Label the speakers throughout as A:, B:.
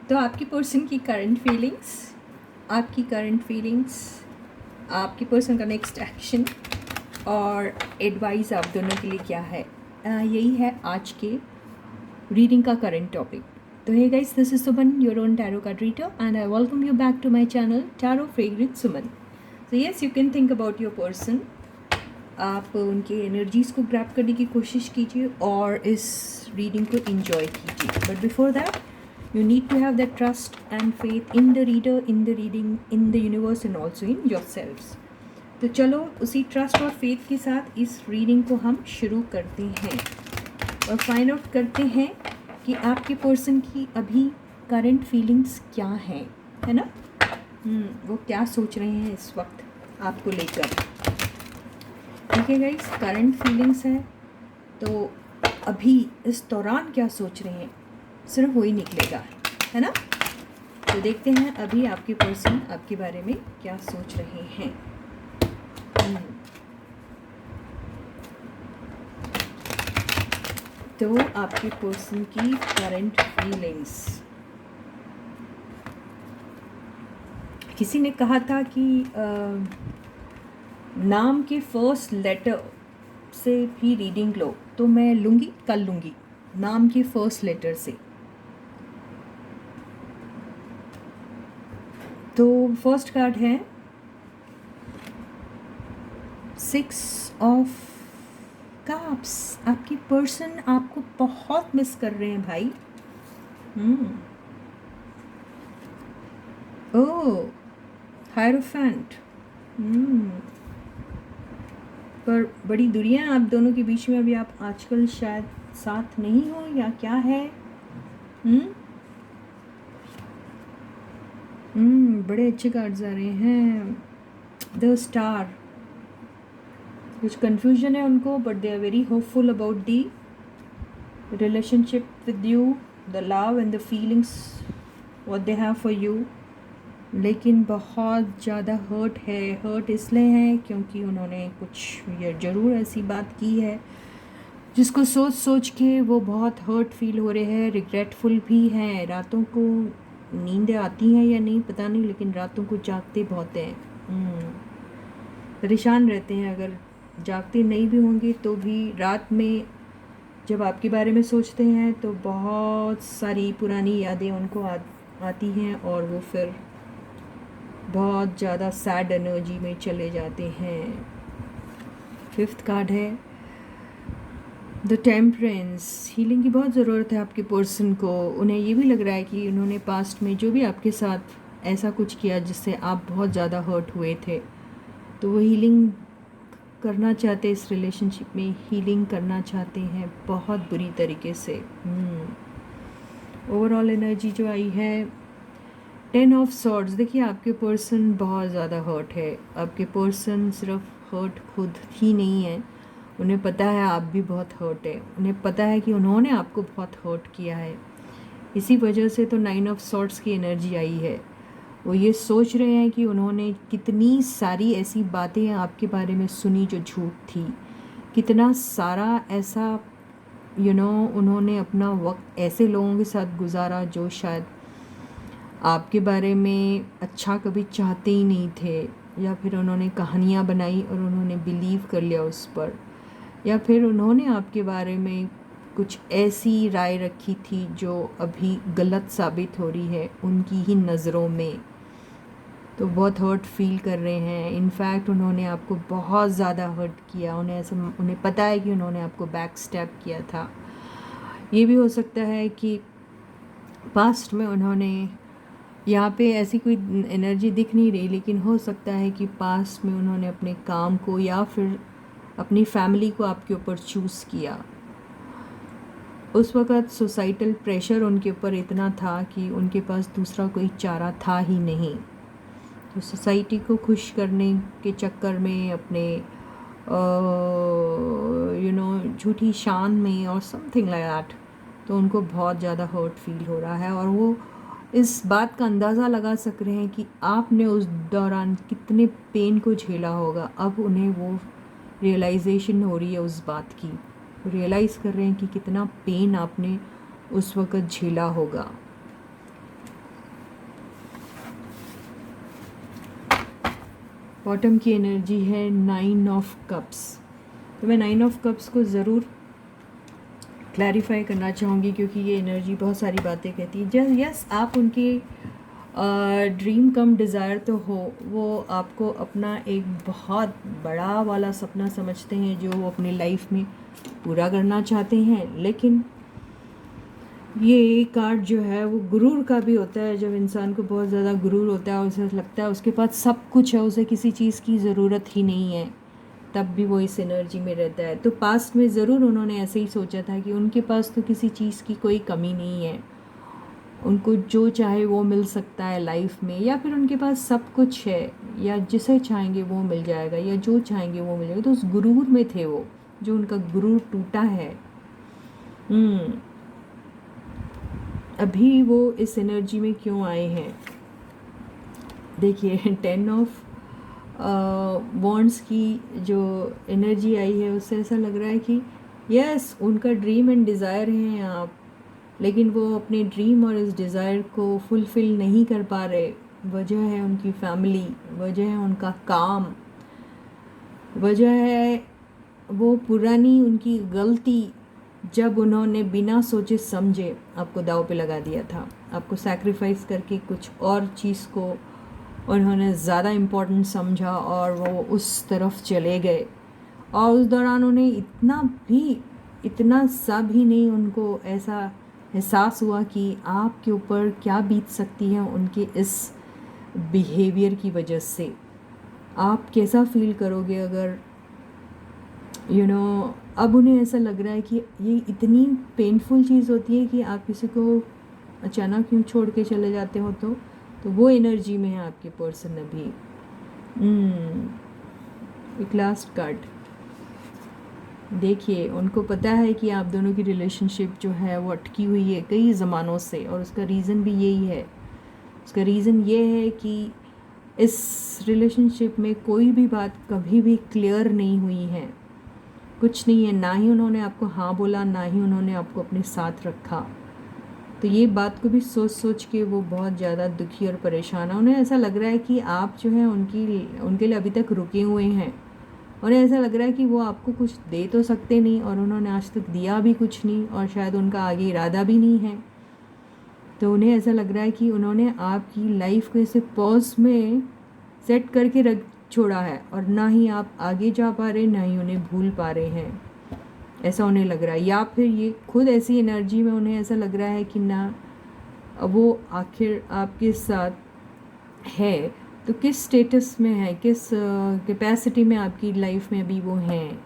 A: तो आपकी पर्सन की करंट फीलिंग्स, आपकी पर्सन का नेक्स्ट एक्शन और एडवाइस आप दोनों के लिए क्या है, यही है आज के रीडिंग का करंट टॉपिक. तो hey guys, this is Suman, your own tarot card reader, and I welcome you back to my channel tarot fragrance Suman. So yes, you can think about your person. आप उनके एनर्जीज़ को grab करने की कोशिश कीजिए और इस रीडिंग को एंजॉय कीजिए. But before that, you need to have that trust and faith in the reader, in the reading, in the universe and also in yourselves. तो चलो उसी ट्रस्ट और फेथ के साथ इस रीडिंग को हम शुरू करते हैं और फाइंड आउट करते हैं कि आपके पर्सन की अभी करंट फीलिंग्स क्या हैं, है ना. वो क्या सोच रहे हैं इस वक्त आपको लेकर. ठीक है गाइस, करंट फीलिंग्स है तो अभी इस दौरान क्या सोच रहे हैं सिर्फ वही निकलेगा, है ना. तो देखते हैं अभी आपके पर्सन आपके बारे में क्या सोच रहे हैं. तो आपके पर्सन की करंट फीलिंग्स. किसी ने कहा था कि नाम के फर्स्ट लेटर से भी रीडिंग लो, तो मैं लूँगी, कल लूँगी नाम के फर्स्ट लेटर से. तो फर्स्ट कार्ड है 6 ऑफ कप्स. आपकी पर्सन आपको बहुत मिस कर रहे हैं भाई. ओह, हायरोफेंट. पर बड़ी दूरियां हैं आप दोनों के बीच में. अभी आप आजकल शायद साथ नहीं हो या क्या है. बड़े अच्छे कार्ड्स आ रहे हैं. The star. कुछ कन्फ्यूजन है उनको, but they are very hopeful about the relationship with you, the love and the feelings what they have for you. लेकिन बहुत ज़्यादा हर्ट है. हर्ट इसलिए है क्योंकि उन्होंने कुछ ये ज़रूर ऐसी बात की है जिसको सोच सोच के वो बहुत हर्ट फील हो रहे हैं. रिग्रेटफुल भी हैं. रातों को नींद आती हैं या नहीं पता नहीं, लेकिन रातों को जागते बहुत हैं. परेशान रहते हैं. अगर जागते नहीं भी होंगे तो भी रात में जब आपके बारे में सोचते हैं तो बहुत सारी पुरानी यादें उनको आती हैं और वो फिर बहुत ज़्यादा सैड एनर्जी में चले जाते हैं. 5th कार्ड है द टेम्परेंस. हीलिंग की बहुत ज़रूरत है आपके पर्सन को. उन्हें ये भी लग रहा है कि उन्होंने पास्ट में जो भी आपके साथ ऐसा कुछ किया जिससे आप बहुत ज़्यादा हर्ट हुए थे, तो वो हीलिंग करना चाहते, इस रिलेशनशिप में हीलिंग करना चाहते हैं बहुत बुरी तरीके से. ओवरऑल एनर्जी जो आई है 10 ऑफ सॉर्ड्स. देखिए आपके पर्सन बहुत ज़्यादा हर्ट है. आपके पर्सन सिर्फ हर्ट खुद ही नहीं है, उन्हें पता है आप भी बहुत हर्ट है. उन्हें पता है कि उन्होंने आपको बहुत हर्ट किया है. इसी वजह से तो 9 ऑफ सॉर्ड्स की एनर्जी आई है. वो ये सोच रहे हैं कि उन्होंने कितनी सारी ऐसी बातें आपके बारे में सुनी जो झूठ थी. कितना सारा ऐसा उन्होंने अपना वक्त ऐसे लोगों के साथ गुजारा जो शायद आपके बारे में अच्छा कभी चाहते ही नहीं थे, या फिर उन्होंने कहानियाँ बनाई और उन्होंने बिलीव कर लिया उस पर, या फिर उन्होंने आपके बारे में कुछ ऐसी राय रखी थी जो अभी गलत साबित हो रही है उनकी ही नज़रों में. तो बहुत हर्ट फील कर रहे हैं. इनफैक्ट उन्होंने आपको बहुत ज़्यादा हर्ट किया. उन्हें पता है कि उन्होंने आपको बैक स्टैप किया था. ये भी हो सकता है कि पास्ट में उन्होंने, यहाँ पे ऐसी कोई एनर्जी दिख नहीं रही, लेकिन हो सकता है कि पास्ट में उन्होंने अपने काम को या फिर अपनी फैमिली को आपके ऊपर चूज़ किया. उस वक़्त सोसाइटल प्रेशर उनके ऊपर इतना था कि उनके पास दूसरा कोई चारा था ही नहीं. तो सोसाइटी को खुश करने के चक्कर में अपने झूठी शान में और समथिंग लाइक दैट, तो उनको बहुत ज़्यादा हर्ट फील हो रहा है. और वो इस बात का अंदाज़ा लगा सक रहे हैं कि आपने उस दौरान कितने पेन को झेला होगा. अब उन्हें वो रियलाइजेशन हो रही है उस बात की. रियलाइज़ कर रहे हैं कि कितना पेन आपने उस वक़्त झेला होगा. बॉटम की एनर्जी है 9 ऑफ कप्स। तो मैं 9 ऑफ कप्स को ज़रूर क्लैरिफाई करना चाहूँगी, क्योंकि ये एनर्जी बहुत सारी बातें कहती है। यस, आप उनकी ड्रीम कम डिज़ायर तो हो, वो आपको अपना एक बहुत बड़ा वाला सपना समझते हैं जो वो अपनी लाइफ में पूरा करना चाहते हैं। लेकिन ये कार्ड जो है वो गुरूर का भी होता है। जब इंसान को बहुत ज़्यादा गुरूर होता है, उसे लगता है उसके पास सब कुछ है, उसे किसी चीज़ की ज़रूरत ही नहीं है, तब भी वो इस एनर्जी में रहता है। तो पास्ट में ज़रूर उन्होंने ऐसे ही सोचा था कि उनके पास तो किसी चीज़ की कोई कमी नहीं है, उनको जो चाहे वो मिल सकता है लाइफ में, या फिर उनके पास सब कुछ है, या जिसे चाहेंगे वो मिल जाएगा, या जो चाहेंगे वो मिल जाएगा। तो उस गुरूर में थे वो, जो उनका गुरूर टूटा है। अभी वो इस एनर्जी में क्यों आए हैं? देखिए 10 ऑफ वॉन्ड्स की जो एनर्जी आई है, उससे ऐसा लग रहा है कि यस, उनका ड्रीम एंड डिज़ायर हैं आप, लेकिन वो अपने ड्रीम और इस डिज़ायर को फुलफ़िल नहीं कर पा रहे। वजह है उनकी फैमिली, वजह है उनका काम, वजह है वो पुरानी उनकी गलती, जब उन्होंने बिना सोचे समझे आपको दाव पे लगा दिया था। आपको सैक्रिफाइस करके कुछ और चीज़ को उन्होंने ज़्यादा इम्पोर्टेंट समझा और वो उस तरफ चले गए। और उस दौरान उन्हें इतना सा भी नहीं उनको ऐसा एहसास हुआ कि आपके ऊपर क्या बीत सकती है उनके इस बिहेवियर की वजह से। आप कैसा फील करोगे अगर अब उन्हें ऐसा लग रहा है कि ये इतनी पेनफुल चीज़ होती है कि आप किसी को अचानक क्यों छोड़ के चले जाते हो। तो वो एनर्जी में है आपके पर्सन अभी। एक लास्ट कार्ड देखिए, उनको पता है कि आप दोनों की रिलेशनशिप जो है वो अटकी हुई है कई ज़मानों से, और उसका रीज़न भी यही है। उसका रीज़न ये है कि इस रिलेशनशिप में कोई भी बात कभी भी क्लियर नहीं हुई है, कुछ नहीं है, ना ही उन्होंने आपको हाँ बोला, ना ही उन्होंने आपको अपने साथ रखा। तो ये बात को भी सोच सोच के वो बहुत ज़्यादा दुखी और परेशान है। उन्हें ऐसा लग रहा है कि आप जो है उनके लिए अभी तक रुके हुए हैं। उन्हें ऐसा लग रहा है कि वो आपको कुछ दे तो सकते नहीं, और उन्होंने आज तक दिया भी कुछ नहीं, और शायद उनका आगे इरादा भी नहीं है। तो उन्हें ऐसा लग रहा है कि उन्होंने आपकी लाइफ को ऐसे पॉज में सेट करके रख छोड़ा है, और ना ही आप आगे जा पा रहे, ना ही उन्हें भूल पा रहे हैं, ऐसा उन्हें लग रहा है। या फिर ये खुद ऐसी एनर्जी में उन्हें ऐसा लग रहा है कि ना वो आखिर आपके साथ है तो किस स्टेटस में है, किस कैपेसिटी में आपकी लाइफ में अभी वो हैं।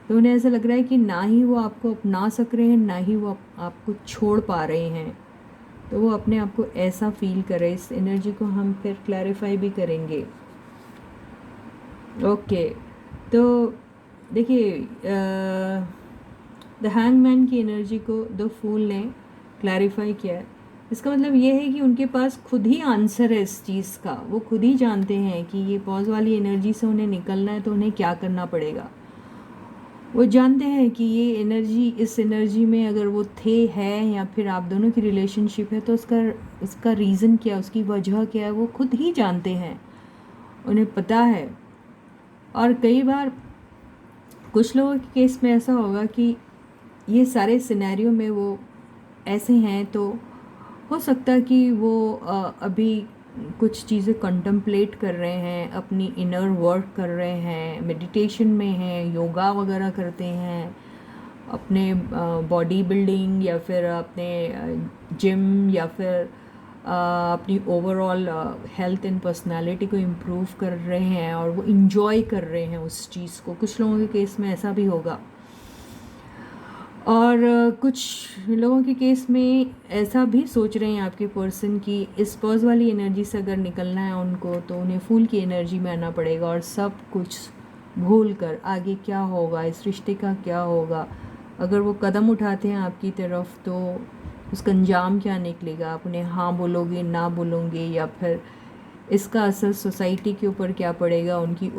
A: तो उन्हें ऐसा लग रहा है कि ना ही वो आपको अपना सक रहे हैं, ना ही वो आपको छोड़ पा रहे हैं। तो वो अपने आप को ऐसा फील करे। इस एनर्जी को हम फिर क्लैरिफाई भी करेंगे। ओके, तो देखिए द हैंगमैन की एनर्जी को द फूल ने क्लैरिफाई किया है। इसका मतलब ये है कि उनके पास खुद ही आंसर है इस चीज़ का। वो खुद ही जानते हैं कि ये पॉज वाली एनर्जी से उन्हें निकलना है तो उन्हें क्या करना पड़ेगा। वो जानते हैं कि ये एनर्जी, इस एनर्जी में अगर वो है या फिर आप दोनों की रिलेशनशिप है, तो उसका रीज़न क्या है, उसकी वजह क्या है, वो खुद ही जानते हैं, उन्हें पता है। और कई बार कुछ लोगों के केस में ऐसा होगा कि ये सारे सिनेरियो में वो ऐसे हैं, तो हो सकता है कि वो अभी कुछ चीज़ें कंटम्पलेट कर रहे हैं, अपनी इनर वर्क कर रहे हैं, मेडिटेशन में हैं, योगा वगैरह करते हैं, अपने बॉडी बिल्डिंग या फिर अपने जिम या फिर अपनी ओवरऑल हेल्थ एंड पर्सनालिटी को इम्प्रूव कर रहे हैं, और वो इन्जॉय कर रहे हैं उस चीज़ को। कुछ लोगों के केस में ऐसा भी होगा, और कुछ लोगों के केस में ऐसा भी सोच रहे हैं आपके पर्सन की इस पॉज वाली एनर्जी से अगर निकलना है उनको, तो उन्हें फूल की एनर्जी में आना पड़ेगा, और सब कुछ भूल कर आगे क्या होगा, इस रिश्ते का क्या होगा, अगर वो कदम उठाते हैं आपकी तरफ तो उसका अंजाम क्या निकलेगा, आप उन्हें हाँ बोलोगे, ना बोलोगे, या फिर इसका असर सोसाइटी के ऊपर क्या पड़ेगा, उनकी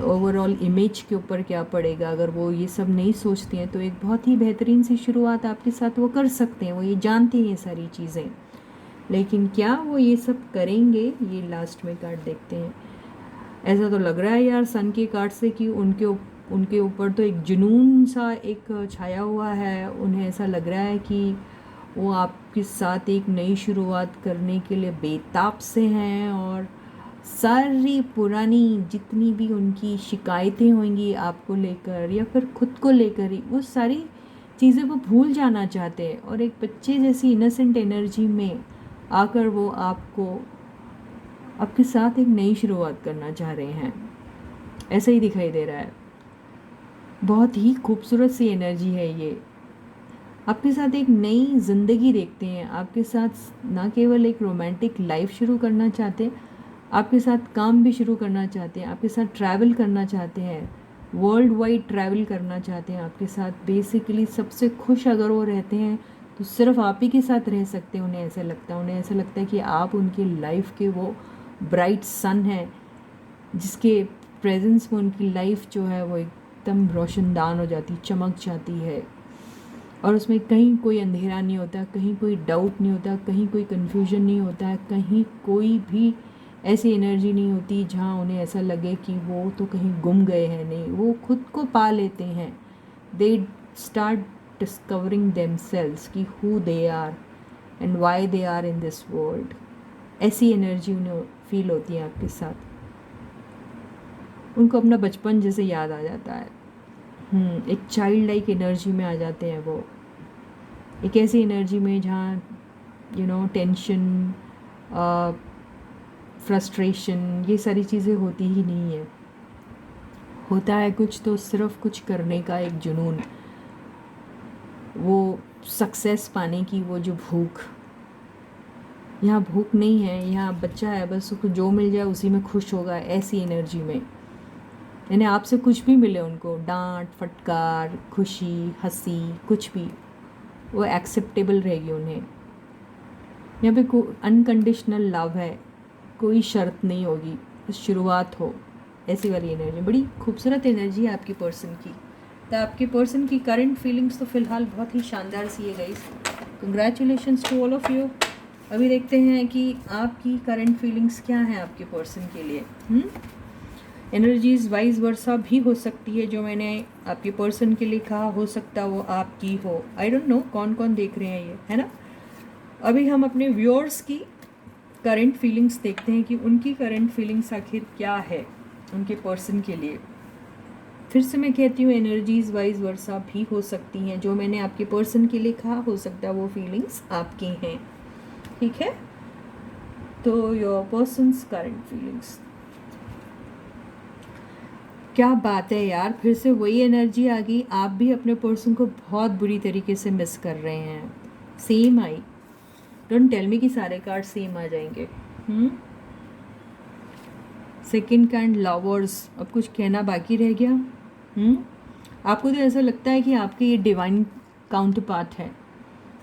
A: ओवरऑल इमेज के ऊपर क्या पड़ेगा। अगर वो ये सब नहीं सोचती हैं तो एक बहुत ही बेहतरीन सी शुरुआत आपके साथ वो कर सकते हैं। वो ये जानते हैं ये सारी चीज़ें, लेकिन क्या वो ये सब करेंगे, ये लास्ट में कार्ड देखते हैं। ऐसा तो लग रहा है यार सन के कार्ड से कि उनके ऊपर तो एक जुनून सा एक छाया हुआ है। उन्हें ऐसा लग रहा है कि वो आपके साथ एक नई शुरुआत करने के लिए बेताब से हैं, और सारी पुरानी जितनी भी उनकी शिकायतें होंगी आपको लेकर या फिर खुद को लेकर ही, वो सारी चीज़ें वो भूल जाना चाहते हैं, और एक बच्चे जैसी इनोसेंट एनर्जी में आकर वो आपके साथ एक नई शुरुआत करना चाह रहे हैं। ऐसा ही दिखाई दे रहा है। बहुत ही खूबसूरत सी एनर्जी है ये। आपके साथ एक नई ज़िंदगी देखते हैं, आपके साथ ना केवल एक रोमांटिक लाइफ शुरू करना चाहते हैं, आपके साथ काम भी शुरू करना चाहते हैं, आपके साथ ट्रैवल करना चाहते हैं, वर्ल्ड वाइड ट्रैवल करना चाहते हैं आपके साथ। बेसिकली सबसे खुश अगर वो रहते हैं तो सिर्फ आप ही के साथ रह सकते हैं। उन्हें ऐसा लगता है कि आप उनकी लाइफ के वो ब्राइट सन है जिसके प्रेजेंस में उनकी लाइफ जो है वो एकदम रोशनदान हो जाती, चमक जाती है, और उसमें कहीं कोई अंधेरा नहीं होता, कहीं कोई डाउट नहीं होता, कहीं कोई कन्फ्यूजन नहीं होता है, कहीं कोई भी ऐसी एनर्जी नहीं होती जहाँ उन्हें ऐसा लगे कि वो तो कहीं गुम गए हैं। नहीं, वो खुद को पा लेते हैं। दे स्टार्ट डिस्कवरिंग देमसेल्व्स कि who they are and why they are in this world. ऐसी एनर्जी उन्हें फील होती है आपके साथ। उनको अपना बचपन जैसे याद आ जाता है। एक चाइल्ड लाइक एनर्जी में आ जाते हैं वो, एक ऐसी एनर्जी में जहाँ टेंशन, फ्रस्ट्रेशन, ये सारी चीज़ें होती ही नहीं है। होता है कुछ तो सिर्फ कुछ करने का एक जुनून, वो सक्सेस पाने की वो जो भूख। यहाँ भूख नहीं है, यहाँ बच्चा है, बस उसको जो मिल जाए उसी में खुश होगा। ऐसी एनर्जी में यानी आपसे कुछ भी मिले उनको, डांट फटकार, खुशी, हंसी, कुछ भी, वो एक्सेप्टेबल रहेगी उन्हें। यहाँ पे अनकंडीशनल लव है, कोई शर्त नहीं होगी, बस शुरुआत हो। ऐसी वाली एनर्जी, बड़ी खूबसूरत एनर्जी है आपके पर्सन की। तो आपके पर्सन की करंट फीलिंग्स तो फ़िलहाल बहुत ही शानदार सी है guys. Congratulations to all of you. अभी देखते हैं कि आपकी करंट फीलिंग्स क्या हैं आपके पर्सन के लिए। एनर्जीज़ वाइज वर्सा भी हो सकती है, जो मैंने आपके पर्सन के लिए कहा, हो सकता वो आपकी हो। आई डोंट नो कौन कौन देख रहे हैं ये, है ना। अभी हम अपने व्यूअर्स की करंट फीलिंग्स देखते हैं कि उनकी करंट फीलिंग्स आखिर क्या है उनके पर्सन के लिए। फिर से मैं कहती हूँ, एनर्जीज़ वाइज वर्सा भी हो सकती हैं, जो मैंने आपके पर्सन के लिए कहा, हो सकता है वो फीलिंग्स आपकी हैं। ठीक है, तो योर पर्सन्स करंट फीलिंग्स। क्या बात है यार, फिर से वही एनर्जी आ गई। आप भी अपने पर्सन को बहुत बुरी तरीके से मिस कर रहे हैं। Same I, don't tell me कि सारे कार्ड सेम आ जाएंगे। सेकंड काइंड लवर्स, अब कुछ कहना बाकी रह गया। आपको तो ऐसा लगता है कि आपके ये डिवाइन काउंटर पार्ट है।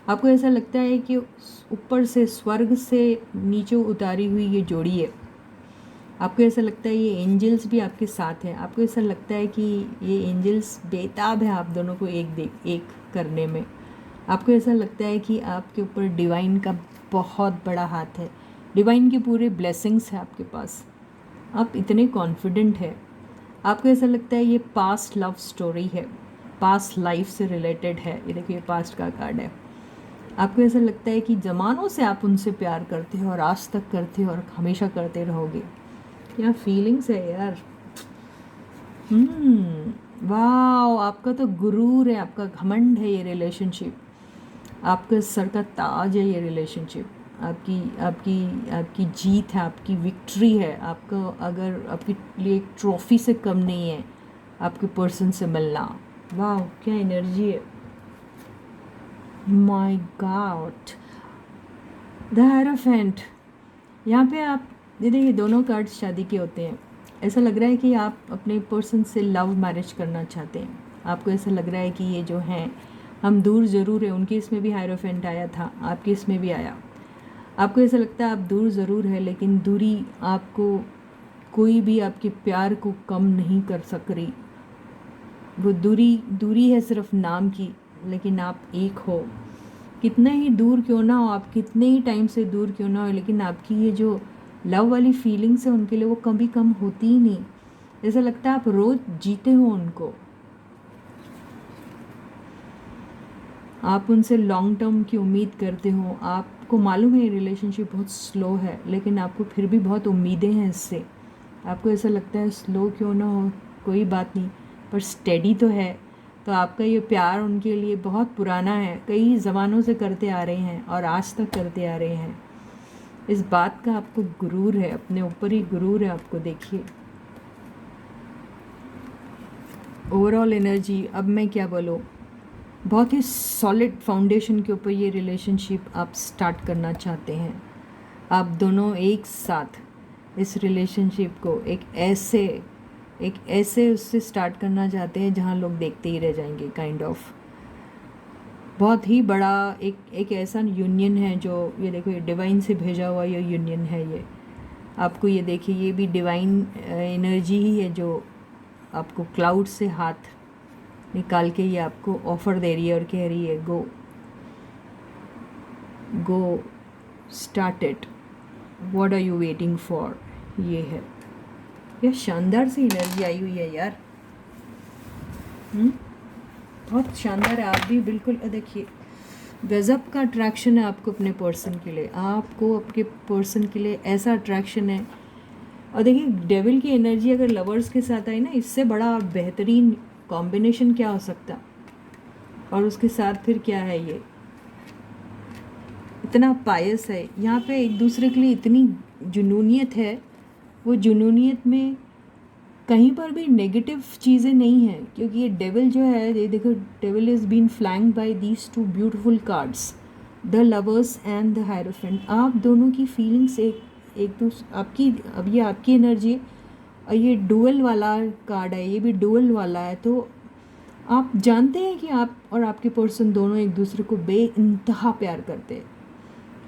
A: आपको ऐसा लगता है कि ऊपर से स्वर्ग से नीचे उतारी हुई ये जोड़ी है। आपको ऐसा लगता है ये एंजल्स भी आपके साथ हैं। आपको ऐसा लगता है कि ये एंजल्स बेताब है आप दोनों को एक करने में। आपको ऐसा लगता है कि आपके ऊपर डिवाइन का बहुत बड़ा हाथ है, डिवाइन के पूरे ब्लेसिंग्स हैं आपके पास। आप इतने कॉन्फिडेंट है। आपको ऐसा लगता है ये पास्ट लव स्टोरी है, पास्ट लाइफ से रिलेटेड है। ये देखिए पास्ट का कार्ड है। आपको ऐसा लगता है कि ज़मानों से आप उनसे प्यार करते हो और आज तक करते हो और हमेशा करते रहोगे। क्या फीलिंग्स है यार। वाह, आपका तो गुरूर है, आपका घमंड है ये रिलेशनशिप, आपका सर का ताज है ये रिलेशनशिप, आपकी आपकी आपकी जीत है, आपकी विक्ट्री है। आपका अगर आपके लिए एक ट्रॉफी से कम नहीं है आपके पर्सन से मिलना। वाह, क्या एनर्जी है। My God, the hierophant. यहाँ पे आप ये देखिए, दोनों कार्ड शादी के होते हैं। ऐसा लग रहा है कि आप अपने पर्सन से लव मैरिज करना चाहते हैं। आपको ऐसा लग रहा है कि ये जो हैं, हम दूर ज़रूर है। उनके इसमें भी हायरोफेंट आया था, आपके इसमें भी आया। आपको ऐसा लगता है आप दूर ज़रूर है, लेकिन दूरी आपको, कोई भी आपके प्यार को कम नहीं कर सक रही। वो दूरी है सिर्फ नाम की, लेकिन आप एक हो। कितना ही दूर क्यों ना हो, आप कितने ही टाइम से दूर क्यों ना हो, लेकिन आपकी ये जो लव वाली फीलिंग्स है उनके लिए वो कभी कम होती ही नहीं। ऐसा लगता है आप रोज़ जीते हो उनको। आप उनसे लॉन्ग टर्म की उम्मीद करते हो। आपको मालूम है ये रिलेशनशिप बहुत स्लो है, लेकिन आपको फिर भी बहुत उम्मीदें हैं इससे। आपको ऐसा लगता है स्लो क्यों ना हो, कोई बात नहीं, पर स्टेडी तो है। तो आपका ये प्यार उनके लिए बहुत पुराना है, कई ज़मानों से करते आ रहे हैं और आज तक करते आ रहे हैं। इस बात का आपको गुरूर है, अपने ऊपर ही गुरूर है आपको। देखिए ओवरऑल एनर्जी, अब मैं क्या बोलूँ, बहुत ही सॉलिड फाउंडेशन के ऊपर ये रिलेशनशिप आप स्टार्ट करना चाहते हैं। आप दोनों एक साथ इस रिलेशनशिप को एक ऐसे उससे स्टार्ट करना चाहते हैं जहाँ लोग देखते ही रह जाएंगे, काइंड ऑफ। बहुत ही बड़ा एक ऐसा यूनियन है जो, ये देखो, ये डिवाइन से भेजा हुआ ये यूनियन है। ये आपको, ये देखिए, ये भी डिवाइन एनर्जी ही है जो आपको क्लाउड से हाथ निकाल के ये आपको ऑफ़र दे रही है और कह रही है go start it, what are you waiting for. ये है, यह शानदार सी एनर्जी आई हुई है यार। बहुत शानदार है। आप भी बिल्कुल, देखिए, गज़ब का अट्रैक्शन है आपको अपने पर्सन के लिए। आपको आपके पर्सन के लिए ऐसा अट्रैक्शन है। और देखिए डेविल की एनर्जी अगर लवर्स के साथ आई ना, इससे बड़ा बेहतरीन कॉम्बिनेशन क्या हो सकता। और उसके साथ फिर क्या है, ये इतना पायस है, यहाँ पे एक दूसरे के लिए इतनी जुनूनियत है। वो जुनूनियत में कहीं पर भी नेगेटिव चीज़ें नहीं हैं, क्योंकि ये डेविल जो है, ये देखो, devil is been flanked by these two beautiful cards, the lovers and the hierophant. आप दोनों की फीलिंग्स एक दूसरे, आपकी, अब ये आपकी एनर्जी और ये डुअल वाला कार्ड है, ये भी डुअल वाला है। तो आप जानते हैं कि आप और आपके पर्सन दोनों एक दूसरे को बेइंतहा प्यार करते हैं,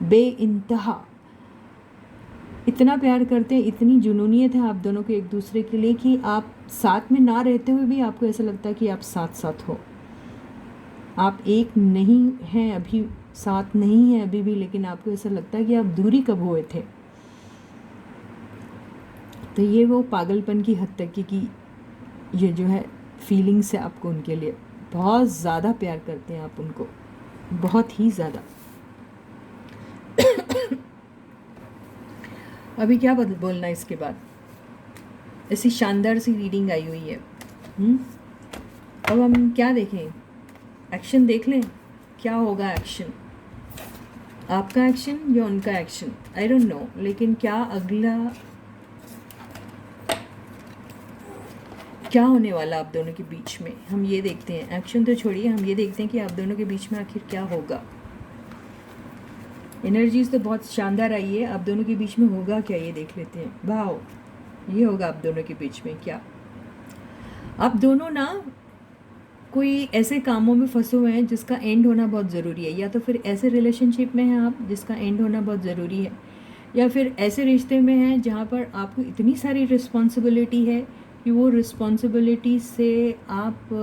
A: बेइंतहा इतना प्यार करते हैं, इतनी जुनूनियत है आप दोनों के एक दूसरे के लिए कि आप साथ में ना रहते हुए भी आपको ऐसा लगता है कि आप साथ साथ हो। आप एक नहीं हैं अभी, साथ नहीं हैं अभी भी, लेकिन आपको ऐसा लगता है कि आप दूरी कब हुए थे। तो ये वो पागलपन की हद तक की ये जो है फीलिंग्स है आपको उनके लिए। बहुत ज़्यादा प्यार करते हैं आप उनको, बहुत ही ज़्यादा। अभी क्या बोलना है इसके बाद, ऐसी शानदार सी रीडिंग आई हुई है। अब हम क्या देखें, एक्शन देख लें, क्या होगा एक्शन, आपका एक्शन या उनका एक्शन, आई डोंट नो, लेकिन क्या अगला क्या होने वाला आप दोनों के बीच में, हम ये देखते हैं। एक्शन तो छोड़िए, हम ये देखते हैं कि आप दोनों के बीच में आखिर क्या होगा। एनर्जीज तो बहुत शानदार आई है, आप दोनों के बीच में होगा क्या, ये देख लेते हैं। वाह, ये होगा आप दोनों के बीच में क्या। आप दोनों ना कोई ऐसे कामों में फंसे हुए हैं जिसका एंड होना बहुत ज़रूरी है, या तो फिर ऐसे रिलेशनशिप में हैं आप जिसका एंड होना बहुत ज़रूरी है, या फिर ऐसे रिश्ते में हैं जहाँ पर आपको इतनी सारी रिस्पॉन्सिबिलिटी है कि वो रिस्पॉन्सिबिलिटी से आप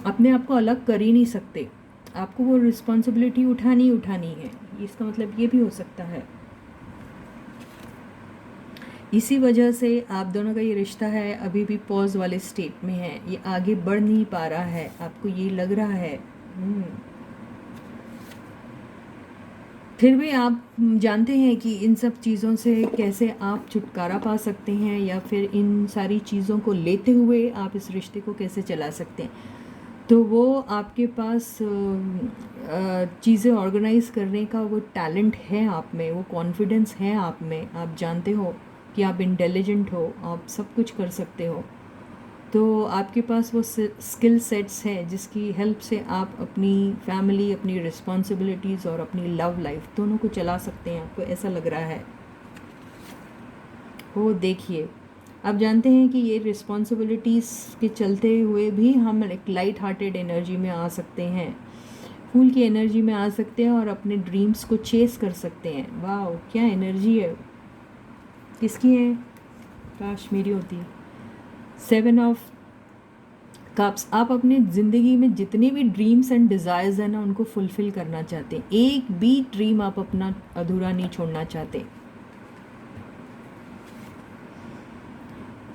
A: अपने आप को अलग कर ही नहीं सकते, आपको वो रिस्पॉन्सिबिलिटी उठानी है। इसका मतलब ये भी हो सकता है। इसी वजह से आप दोनों का ये रिश्ता है अभी भी पॉज वाले स्टेट में है, ये आगे बढ़ नहीं पा रहा है, आपको ये लग रहा है। फिर भी आप जानते हैं कि इन सब चीज़ों से कैसे आप छुटकारा पा सकते हैं, या फिर इन सारी चीज़ों को लेते हुए आप इस रिश्ते को कैसे चला सकते हैं। तो वो आपके पास चीज़ें ऑर्गेनाइज़ करने का वो टैलेंट है आप में, वो कॉन्फिडेंस है आप में। आप जानते हो कि आप इंटेलिजेंट हो, आप सब कुछ कर सकते हो। तो आपके पास वो स्किल सेट्स हैं जिसकी हेल्प से आप अपनी फैमिली, अपनी रिस्पॉन्सिबिलिटीज़ और अपनी लव लाइफ दोनों को चला सकते हैं, आपको ऐसा लग रहा है। वो देखिए, आप जानते हैं कि ये रिस्पॉन्सिबिलिटीज़ के चलते हुए भी हम एक लाइट हार्टेड एनर्जी में आ सकते हैं, फूल की एनर्जी में आ सकते हैं और अपने ड्रीम्स को चेस कर सकते हैं। वाह, क्या एनर्जी है, किसकी है, काश मेरी होती। 7 ऑफ कप्स, आप अपने ज़िंदगी में जितने भी ड्रीम्स एंड डिज़ायर्स हैं ना उनको फुलफ़िल करना चाहते हैं। एक भी ड्रीम आप अपना अधूरा नहीं छोड़ना चाहते,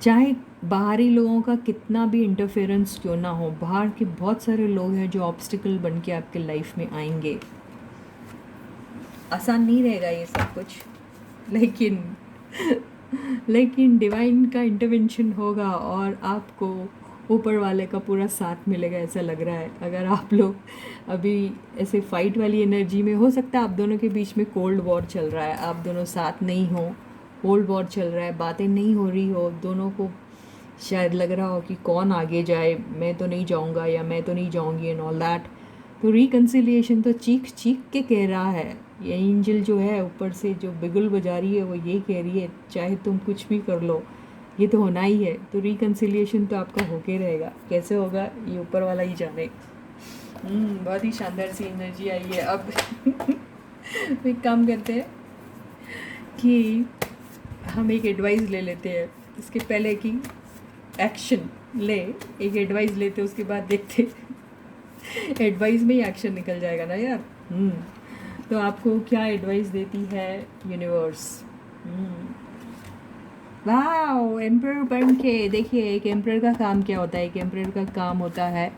A: चाहे बाहरी लोगों का कितना भी इंटरफेरेंस क्यों ना हो। बाहर के बहुत सारे लोग हैं जो ऑब्स्टिकल बन के आपके लाइफ में आएंगे। आसान नहीं रहेगा ये सब कुछ, लेकिन डिवाइन का इंटरवेंशन होगा और आपको ऊपर वाले का पूरा साथ मिलेगा, ऐसा लग रहा है। अगर आप लोग अभी ऐसे फाइट वाली एनर्जी में, हो सकता है आप दोनों के बीच में कोल्ड वॉर चल रहा है, आप दोनों साथ नहीं हो, कोल्ड वॉर चल रहा है, बातें नहीं हो रही हो, दोनों को शायद लग रहा हो कि कौन आगे जाए, मैं तो नहीं जाऊंगा या मैं तो नहीं जाऊंगी एंड ऑल दैट। तो रिकन्सिलिएशन तो चीख चीख के कह रहा है। ये एंजल जो है ऊपर से जो बिगुल बजा रही है वो ये कह रही है चाहे तुम कुछ भी कर लो ये तो होना ही है। तो रिकन्सिलिएशन तो आपका होके रहेगा, कैसे होगा ये ऊपर वाला ही जाने। बहुत ही शानदार सी एनर्जी आई है। अब एक काम करते हैं कि हम एक एडवाइस ले लेते हैं, इसके पहले कि एक्शन ले, एक एडवाइस लेते हैं, उसके बाद देखते एडवाइस में ही एक्शन निकल जाएगा ना यार। तो आपको क्या एडवाइस देती है यूनिवर्स। वाह, एम्परर बन के देखिए, एक एम्परर का काम क्या होता है। एक एम्परर का काम होता है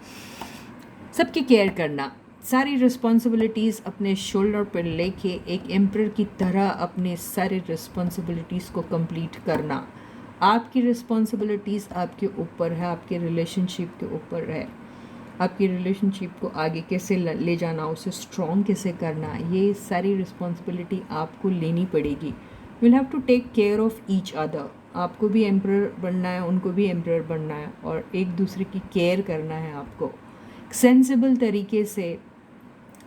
A: सबकी केयर करना, सारी रिस्पॉन्सिबिलिटीज़ अपने शोल्डर पर लेके एक एम्परर की तरह अपने सारी रिस्पॉन्सिबिलिटीज़ को कंप्लीट करना। आपकी रिस्पॉन्सिबिलिटीज़ आपके ऊपर है, आपके रिलेशनशिप के ऊपर है। आपकी रिलेशनशिप को आगे कैसे ले जाना, उसे स्ट्रॉन्ग कैसे करना, ये सारी रिस्पॉन्सिबिलिटी आपको लेनी पड़ेगी। You will have to take care of each other. आपको भी एम्परर बनना है, उनको भी एम्परर बनना है, और एक दूसरे की केयर करना है आपको। सेंसिबल तरीके से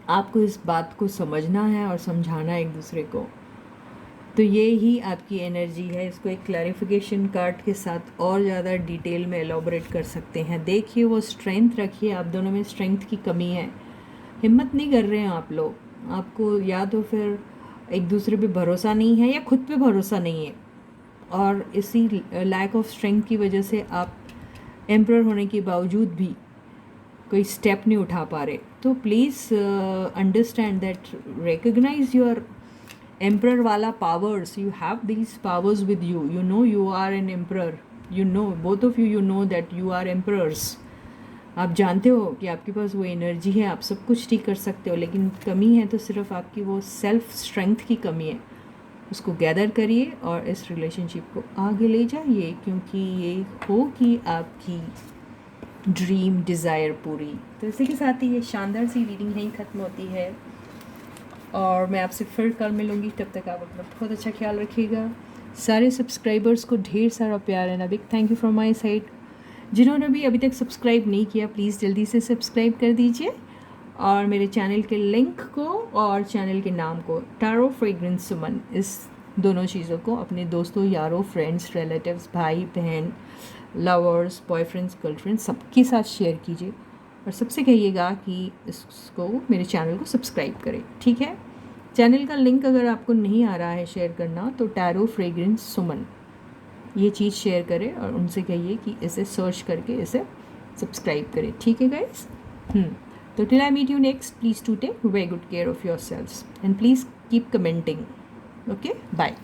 A: आपको इस बात को समझना है और समझाना है एक दूसरे को। तो ये ही आपकी एनर्जी है। इसको एक क्लैरिफिकेशन कार्ड के साथ और ज़्यादा डिटेल में एलोबरेट कर सकते हैं। देखिए वो स्ट्रेंथ रखिए, आप दोनों में स्ट्रेंथ की कमी है, हिम्मत नहीं कर रहे हैं आप लोग। आपको या तो फिर एक दूसरे पे भरोसा नहीं है या खुद पे भरोसा नहीं है, और इसी लैक ऑफ स्ट्रेंथ की वजह से आप एम्परर होने के बावजूद भी कोई स्टेप नहीं उठा पा रहे। तो please understand that, recognise your emperor wala powers. You have these powers with you. You know you are an emperor. You know, both of you, you know that you are emperors. आप जानते हो कि आपके पास वो energy है, आप सब कुछ ठीक कर सकते हो, लेकिन कमी है तो सिर्फ आपकी वो सेल्फ स्ट्रेंथ की कमी है। उसको गैदर करिए और इस रिलेशनशिप को आगे ले जाइए, क्योंकि ये होगी आपकी ड्रीम डिज़ायर पूरी। तो इसी के साथ ही ये शानदार सी रीडिंग यहीं ख़त्म होती है, और मैं आपसे फिर कल मिलूँगी। तब तक आप अपना बहुत अच्छा ख्याल रखिएगा। सारे सब्सक्राइबर्स को ढेर सारा प्यार and big thank you from my side. जिन्होंने भी अभी तक सब्सक्राइब नहीं किया प्लीज़ जल्दी से सब्सक्राइब कर दीजिए, और मेरे चैनल के लिंक को और चैनल के नाम को टैरो फ्रेग्रेंस सुमन, इस दोनों चीज़ों को अपने दोस्तों, यारों, फ्रेंड्स, रिलेटिव्स, भाई बहन, लवर्स, बॉयफ्रेंड्स, गर्लफ्रेंड्स, सबके साथ शेयर कीजिए, और सबसे कहिएगा कि इसको, मेरे चैनल को सब्सक्राइब करें, ठीक है। चैनल का लिंक अगर आपको नहीं आ रहा है शेयर करना तो टैरो फ्रेग्रेंस सुमन ये चीज़ शेयर करें, और उनसे कहिए कि इसे सर्च करके इसे सब्सक्राइब करें, ठीक है गाइस। तो till I meet you next, please to take very good care of your selves and please keep commenting. Okay, bye.